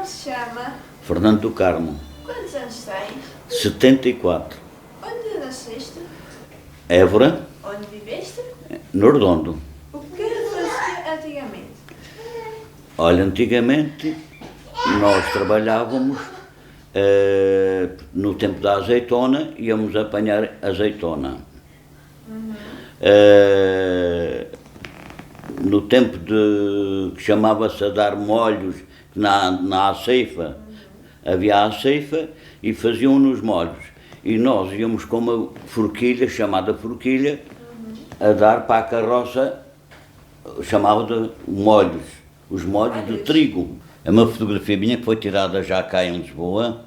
Como se chama? Fernando do Carmo, Quantos anos tens? 74. Onde nasceste? Évora, Onde viveste? no Redondo. O que fazia antigamente? Olha, antigamente nós trabalhávamos no tempo da azeitona, íamos apanhar azeitona. No tempo que chamava-se a dar molhos na aceifa, havia a ceifa e faziam-nos molhos. E nós íamos com uma forquilha, chamada forquilha, a dar para a carroça, chamava de molhos, os molhos de trigo. É uma fotografia minha que foi tirada já cá em Lisboa,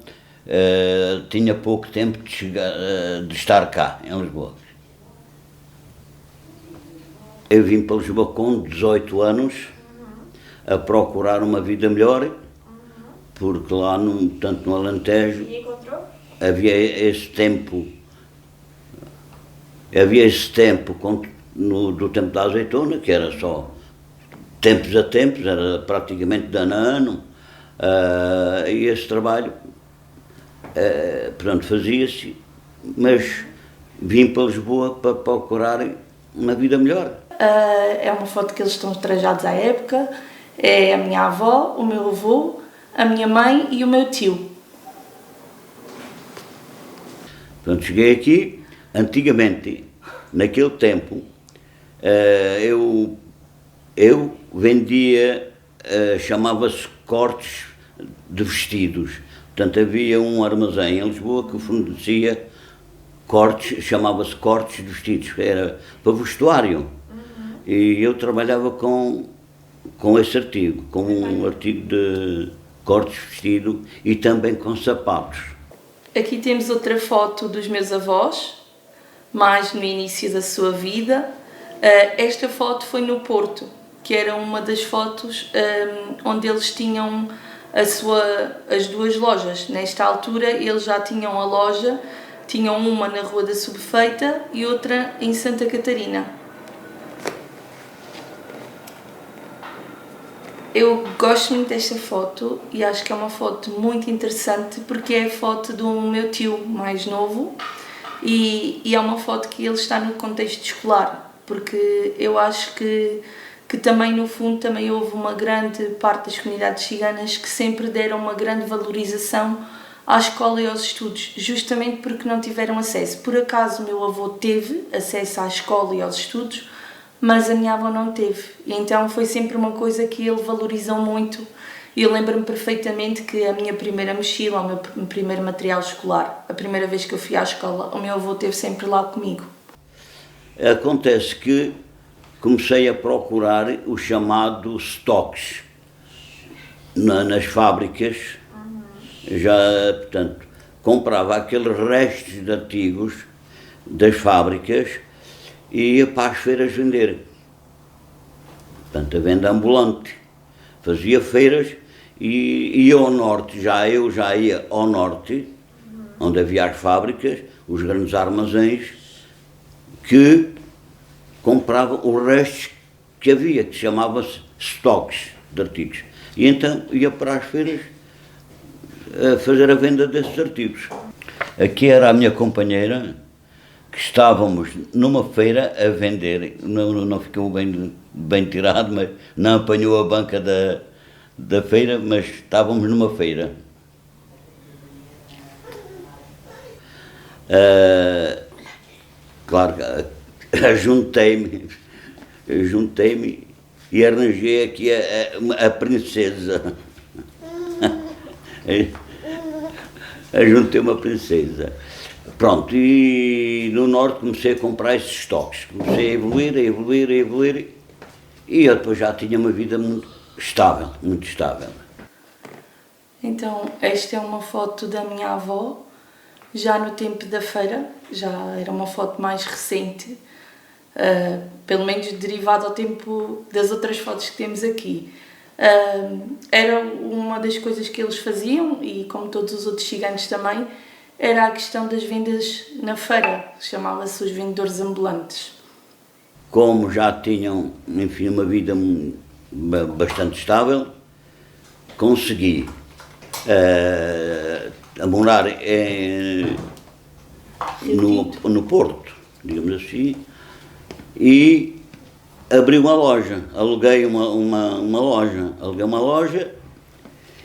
tinha pouco tempo de estar cá, em Lisboa. Eu vim para Lisboa com 18 anos, a procurar uma vida melhor, porque lá, tanto no Alentejo, E encontrou? havia esse tempo do tempo da azeitona, que era só tempos a tempos, era praticamente de ano a ano, e esse trabalho, portanto, fazia-se, mas vim para Lisboa para procurar uma vida melhor. É uma foto que eles estão trajados à época, é a minha avó, o meu avô, a minha mãe e o meu tio. Portanto, cheguei aqui, antigamente, naquele tempo, eu vendia, chamava-se cortes de vestidos. Portanto, havia um armazém em Lisboa que fornecia cortes, chamava-se cortes de vestidos, era para vestuário. E eu trabalhava com esse artigo, com um artigo de cortes de vestido e também com sapatos. Aqui temos outra foto dos meus avós, mais no início da sua vida. Esta foto foi no Porto, que era uma das fotos onde eles tinham as duas lojas. Nesta altura eles já tinham a loja, tinham uma na Rua da Subfeita e outra em Santa Catarina. Eu gosto muito desta foto e acho que é uma foto muito interessante porque é a foto do meu tio mais novo e é uma foto que ele está no contexto escolar, porque eu acho que também no fundo também houve uma grande parte das comunidades ciganas que sempre deram uma grande valorização à escola e aos estudos, justamente porque não tiveram acesso. Por acaso o meu avô teve acesso à escola e aos estudos, mas a minha avó não teve, e então foi sempre uma coisa que ele valorizou muito. E eu lembro-me perfeitamente que a minha primeira mochila, o meu primeiro material escolar, a primeira vez que eu fui à escola, o meu avô esteve sempre lá comigo. Acontece que comecei a procurar os chamados stocks nas fábricas, já, portanto, comprava aqueles restos de artigos das fábricas e ia para as feiras vender. Portanto, a venda ambulante. Fazia feiras e ia ao norte, eu já ia ao norte, onde havia as fábricas, os grandes armazéns, que comprava os restos que havia, que chamava-se stocks de artigos. E então ia para as feiras a fazer a venda desses artigos. Aqui era a minha companheira, que estávamos numa feira a vender, não ficou bem tirado, mas não apanhou a banca da feira, mas estávamos numa feira. Claro, juntei-me e arranjei aqui a princesa. Juntei uma princesa. Pronto, e no norte comecei a comprar esses estoques. Comecei a evoluir, e eu depois já tinha uma vida muito estável. Então, esta é uma foto da minha avó, já no tempo da feira, já era uma foto mais recente, pelo menos derivada ao tempo das outras fotos que temos aqui. Era uma das coisas que eles faziam, e como todos os outros ciganos também, era a questão das vendas na feira, chamava-se os vendedores ambulantes. Como já tinham, enfim, uma vida bastante estável, consegui a morar no Porto, digamos assim, e abri uma loja, aluguei uma loja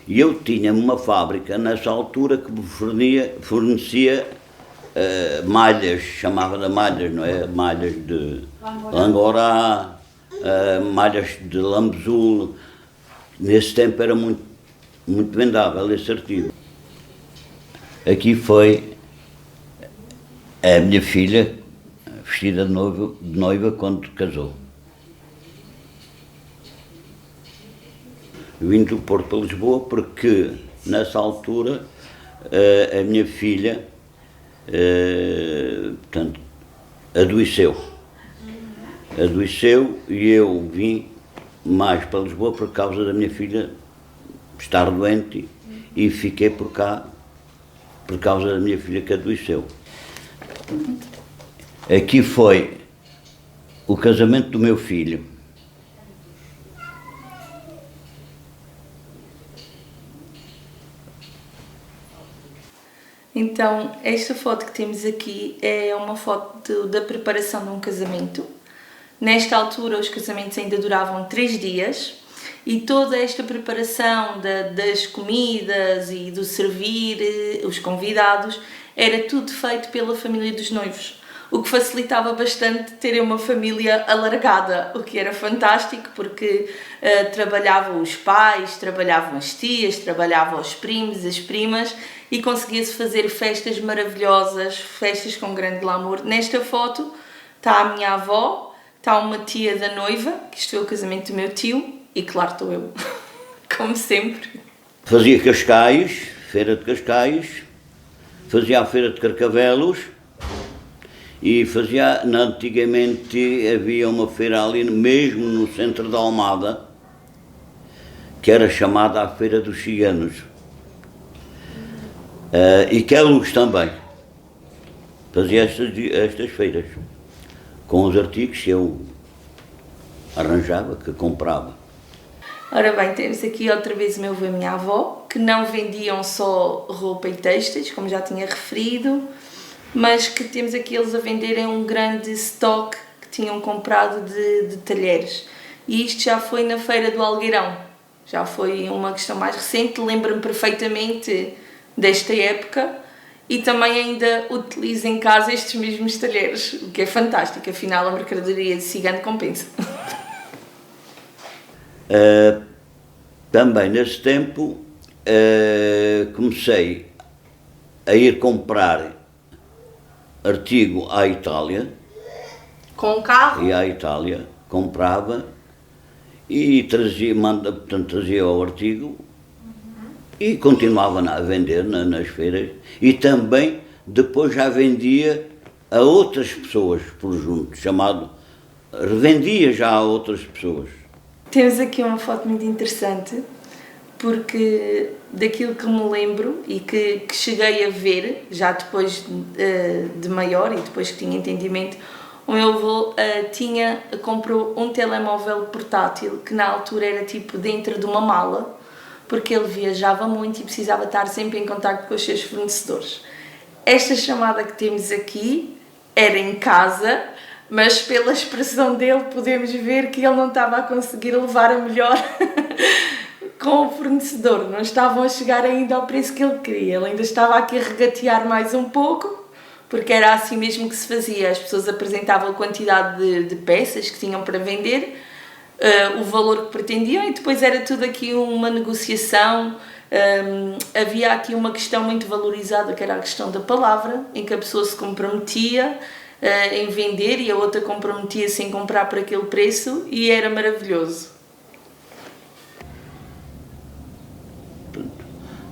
e eu tinha uma fábrica nessa altura que me fornecia malhas, chamava de malhas, não é? Malhas de Langorá, malhas de Lambezul. Nesse tempo era muito vendável esse artigo. Aqui foi a minha filha vestida de noiva quando casou. Vim do Porto para Lisboa porque nessa altura a minha filha portanto, adoeceu e eu vim mais para Lisboa por causa da minha filha estar doente e fiquei por cá por causa da minha filha que adoeceu. Aqui foi o casamento do meu filho. Então, esta foto que temos aqui é uma foto da preparação de um casamento. Nesta altura, os casamentos ainda duravam 3 dias e toda esta preparação das comidas e do servir os convidados era tudo feito pela família dos noivos, o que facilitava bastante terem uma família alargada, o que era fantástico porque trabalhavam os pais, trabalhavam as tias, trabalhavam os primos, as primas e conseguia-se fazer festas maravilhosas, festas com grande glamour. Nesta foto está a minha avó, está uma tia da noiva, que isto é o casamento do meu tio, e claro estou eu, como sempre. Fazia Cascais, feira de Cascais, fazia a feira de Carcavelos e fazia, antigamente havia uma feira ali mesmo no centro da Almada, que era chamada a Feira dos Ciganos. E Queluz também fazia estas feiras com os artigos que eu arranjava, que comprava. Ora bem, temos aqui outra vez o meu avô e a minha avó, que não vendiam só roupa e têxteis, como já tinha referido, mas que temos aqui eles a venderem um grande estoque que tinham comprado de talheres. E isto já foi na Feira do Algueirão, já foi uma questão mais recente, lembro-me perfeitamente desta época e também ainda utilizo em casa estes mesmos talheres, o que é fantástico, afinal a mercadoria de cigano compensa. Também nesse tempo comecei a ir comprar artigo à Itália. Com o carro? E à Itália, comprava e trazia o artigo e continuava a vender nas feiras e também depois já vendia a outras pessoas por junto, revendia já a outras pessoas. Temos aqui uma foto muito interessante porque daquilo que me lembro e que cheguei a ver já depois de maior e depois que tinha entendimento, o meu avô comprou um telemóvel portátil que na altura era tipo dentro de uma mala, porque ele viajava muito e precisava estar sempre em contacto com os seus fornecedores. Esta chamada que temos aqui era em casa, mas pela expressão dele podemos ver que ele não estava a conseguir levar a melhor com o fornecedor, não estavam a chegar ainda ao preço que ele queria, ele ainda estava aqui a regatear mais um pouco, porque era assim mesmo que se fazia, as pessoas apresentavam a quantidade de peças que tinham para vender, o valor que pretendiam e depois era tudo aqui uma negociação. Havia aqui uma questão muito valorizada que era a questão da palavra, em que a pessoa se comprometia em vender e a outra comprometia-se em comprar por aquele preço e era maravilhoso.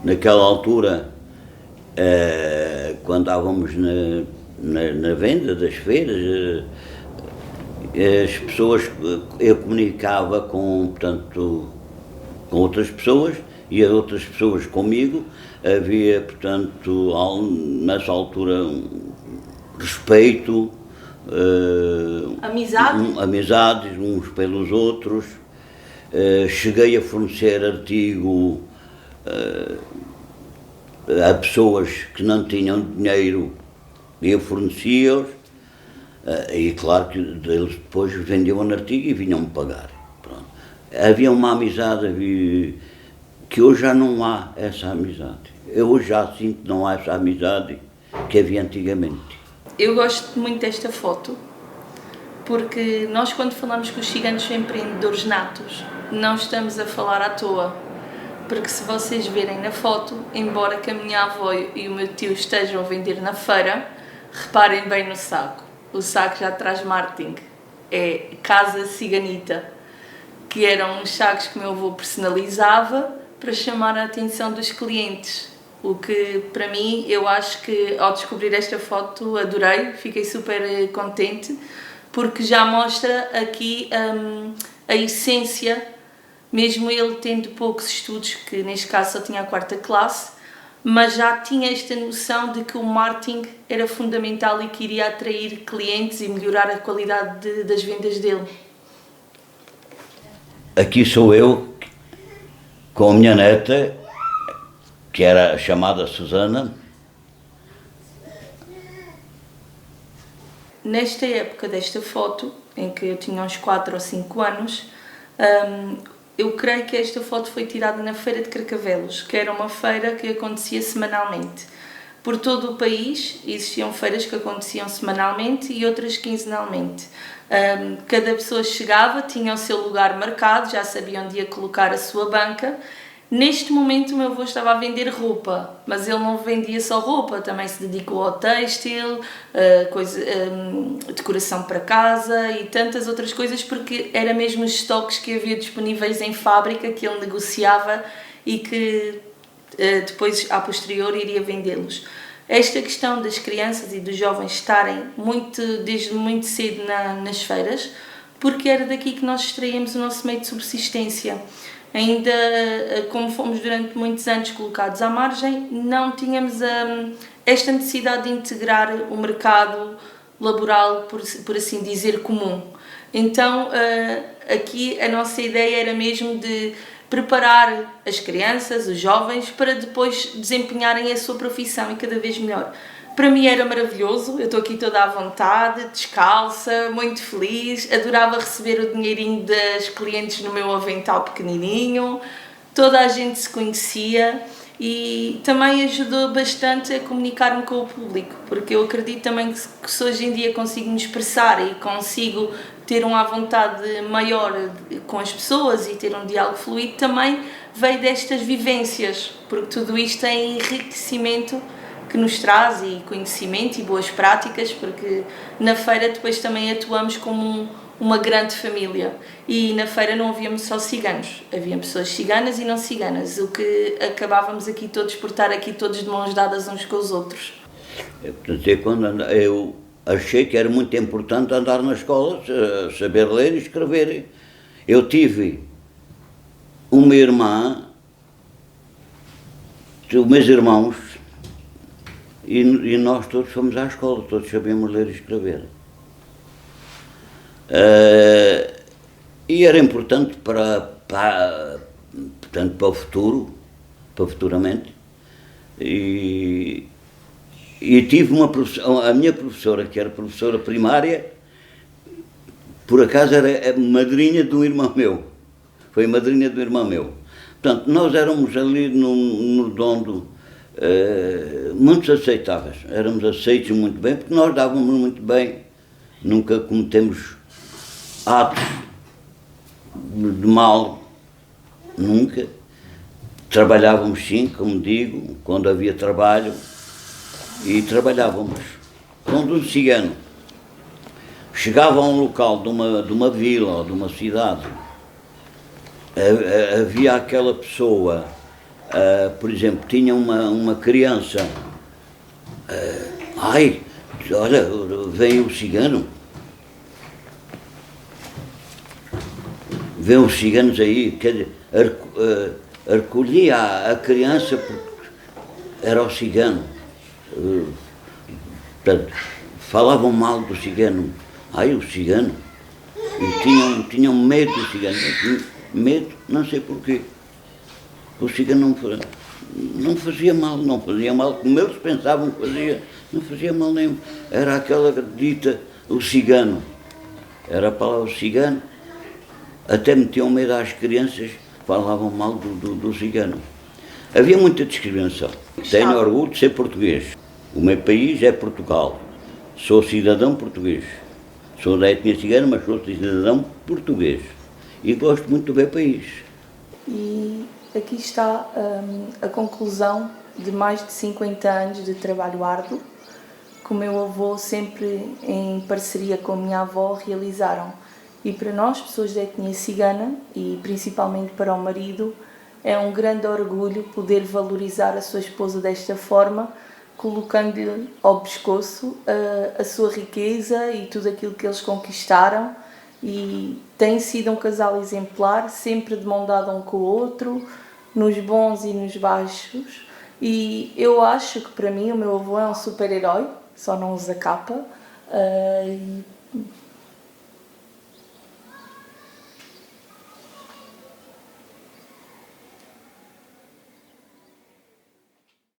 Naquela altura, quando estávamos na venda das feiras, as pessoas, eu comunicava com outras pessoas e as outras pessoas comigo, havia, portanto, nessa altura, respeito, amizades uns pelos outros, cheguei a fornecer artigo a pessoas que não tinham dinheiro e eu fornecia-os, e claro que eles depois vendiam um artigo e vinham-me pagar. Pronto. Havia uma amizade que hoje já não há essa amizade. Eu hoje já sinto que não há essa amizade que havia antigamente. Eu gosto muito desta foto, porque nós quando falamos que os ciganos são empreendedores natos, não estamos a falar à toa. Porque se vocês verem na foto, embora que a minha avó e o meu tio estejam a vender na feira, reparem bem no saco. O saco já traz marketing. É Casa Ciganita, que eram uns sacos que o meu avô personalizava para chamar a atenção dos clientes. O que, para mim, eu acho que ao descobrir esta foto adorei, fiquei super contente, porque já mostra aqui a essência, mesmo ele tendo poucos estudos, que neste caso só tinha a 4ª classe, mas já tinha esta noção de que o marketing era fundamental e que iria atrair clientes e melhorar a qualidade das vendas dele. Aqui sou eu, com a minha neta, que era chamada Susana. Nesta época desta foto, em que eu tinha uns 4 ou 5 anos, eu creio que esta foto foi tirada na Feira de Carcavelos, que era uma feira que acontecia semanalmente. Por todo o país existiam feiras que aconteciam semanalmente e outras quinzenalmente. Cada pessoa chegava, tinha o seu lugar marcado, já sabia onde ia colocar a sua banca. Neste momento o meu avô estava a vender roupa, mas ele não vendia só roupa, também se dedicou ao têxtil, decoração para casa e tantas outras coisas, porque era mesmo os estoques que havia disponíveis em fábrica que ele negociava e que depois, a posterior, iria vendê-los. Esta questão das crianças e dos jovens estarem desde muito cedo nas feiras, porque era daqui que nós extraíamos o nosso meio de subsistência. Ainda como fomos durante muitos anos colocados à margem, não tínhamos esta necessidade de integrar o mercado laboral, por assim dizer, comum. Então, aqui a nossa ideia era mesmo de preparar as crianças, os jovens, para depois desempenharem a sua profissão e cada vez melhor. Para mim era maravilhoso, eu estou aqui toda à vontade, descalça, muito feliz, adorava receber o dinheirinho das clientes no meu avental pequenininho, toda a gente se conhecia e também ajudou bastante a comunicar-me com o público, porque eu acredito também que se hoje em dia consigo me expressar e consigo ter uma vontade maior com as pessoas e ter um diálogo fluido, também veio destas vivências, porque tudo isto é enriquecimento que nos traz e conhecimento e boas práticas, porque na feira depois também atuamos como uma grande família e na feira não havíamos só ciganos, havia pessoas ciganas e não ciganas, o que acabávamos aqui todos por estar aqui todos de mãos dadas uns com os outros. Eu achei que era muito importante andar na escola, saber ler e escrever. Eu tive uma irmã, meus irmãos, e nós todos fomos à escola, todos sabíamos ler e escrever. E era importante portanto, para o futuro, para futuramente. E tive uma professora, a minha professora, que era professora primária, por acaso era madrinha de um irmão meu. Foi madrinha do irmão meu. Portanto, nós éramos ali no redondo, muito aceitáveis, éramos aceitos muito bem, porque nós dávamos muito bem, nunca cometemos atos de mal, nunca. Trabalhávamos sim, como digo, quando havia trabalho, e trabalhávamos. Quando um cigano chegava a um local de uma vila ou de uma cidade, havia aquela pessoa, por exemplo, tinha uma criança, olha, vem o cigano, vem os ciganos aí, quer dizer, recolhia a criança porque era o cigano. Portanto, falavam mal do cigano, o cigano, e tinham medo do cigano, medo, não sei porquê. O cigano não fazia mal, não fazia mal, como eles pensavam que fazia, não fazia mal nenhum. Era aquela dita, o cigano, era a palavra cigano, até metiam medo às crianças, falavam mal do cigano. Havia muita discriminação. Tenho orgulho de ser português. O meu país é Portugal. Sou cidadão português. Sou da etnia cigana, mas sou cidadão português. E gosto muito do meu país. E aqui está a conclusão de mais de 50 anos de trabalho árduo que o meu avô, sempre em parceria com a minha avó, realizaram. E para nós, pessoas da etnia cigana, e principalmente para o marido, é um grande orgulho poder valorizar a sua esposa desta forma, colocando-lhe ao pescoço a sua riqueza e tudo aquilo que eles conquistaram. E tem sido um casal exemplar, sempre de mão dada um com o outro, nos bons e nos baixos. E eu acho que para mim o meu avô é um super-herói, só não usa capa.